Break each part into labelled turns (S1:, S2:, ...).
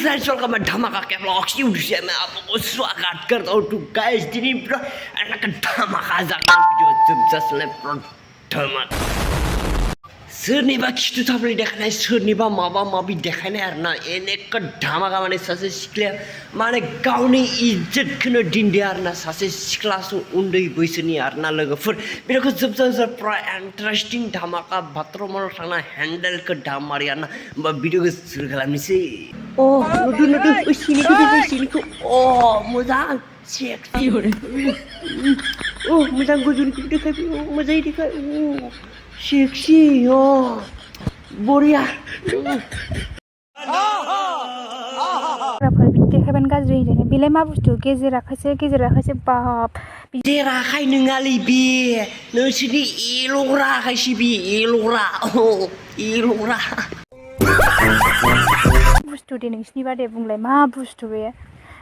S1: Friends welcome मैं धमाका के blogs YouTube से मैं आप लोगों को स्वागत करता हूँ। तो गाइस दिन धमाका जाकर वीडियो जबरदस्त धमाका सोरनिबा खिथु थाबलै देखायनाय सोरनिबा माबा माबि देखायनाय आरोना एनेक धामाका माने सासे सिख्लाया माने गावनि इज्जतखौनो दिन्थियो आरोना सासे सिख्लासो उन्दै बैसोनि आरोना लोगोफोर भिडियोखौ जोबजासिम पुरा इन्टारेस्टिं धामाका बाथरुमाव थांना हेन्डेलखौ दामारि आरोना होमबा भिडियोखौ सुरु खालामनोसै। नुदो सिनिखौ मोजां सेक्सि मोजां गोजौनिखौ देखायबाय मोजाङै देखाय सेक्सि बरिया
S2: देखायबानो गाज्रि होनजायो बेलाय मा बुस्थु गेजेर आखाइसो बाब
S1: गेजेर आखाइ नङालै बे नोंसोरनि एलग्रा आखाइसो बे एलग्रा
S2: बुस्थु दे नोंसिनि बादे बुंलाय मा बुस्थु बे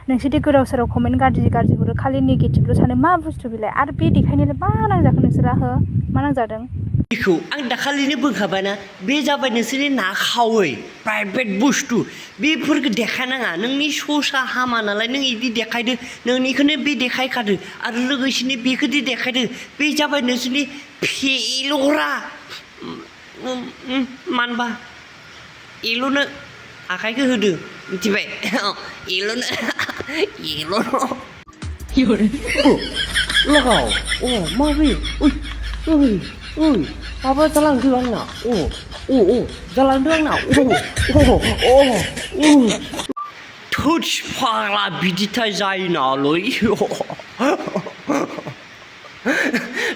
S2: नोंसोरदि गोदाव सोराव कमेन्ट गाज्रि हरो खालि नेगेटिभल' सानो मा बुस्थु बेलाय आरो बे देखायनायालाय मा नांजाखो नोंसोरा हो मा नांजादों
S1: बेखौ आं दाखालिनो बुंखाबायना बे जाबाय नोंसोरनि ना खावै प्राइभेट बुस्थु बेफोरखौ देखायनाङा नोंनि ससा हामा नालाय नों इदि देखायदो नोंनिखौनो बे देखायखादो आरो लोगोसेनो बेखौदि देखायदो बे जाबाय नोंसोरनि फेल'ग्रा मानबा एल'नो आखाइखौ होदो मिथिबाय एल'नो लगाव माबे माबा जालांदों आंना जालांदों आंना थोस फाग्ला बिदिथाय जायो नालै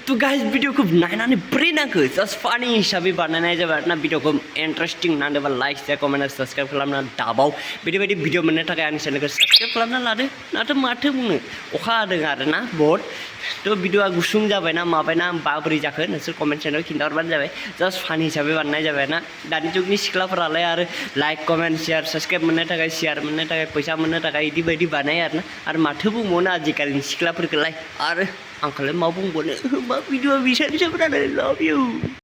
S1: तो गाइस भिडियोखौ नायनानै बोरै नांखो जास्ट फानि हिसाबै बानायनाय जाबाय आरोना भिडियोखौ इन्टारेस्टिं नांदोंबा लाइक शेयार कमेन्ट आरो साबस्क्राइब खालामना दाबाव बिदि भिडियो मोननो थाखाय आंनि चेनेलखौ साबस्क्राइब खालामना लादो माथो बुंनो अखा हादों आरोना बहुत तो भिडियोआ गुसुं जाबायना माबायना बोरै जाखो नोंसोर कमेन्ट सेक्सनाव खिन्थाहरबानो जाबाय जास्ट फानि हिसाबै बानायनाय जाबाय ना दानि जुगनि सिख्लाफोरालाय आरो लाइक कमेन्ट शेयार साबस्क्राइब मोननो थाखाय शेयार मोननो थाखाय फैसा मोननो थाखाय इदि बायदि बानायो आरोना आरो माथो बुंबावनो आजिखालिनि सिख्लाफोरखौलाय आरो आंखौलाय मा बुंबावनो भिडियोआ बिसोरनोसै ब्रादार लाभ इउ।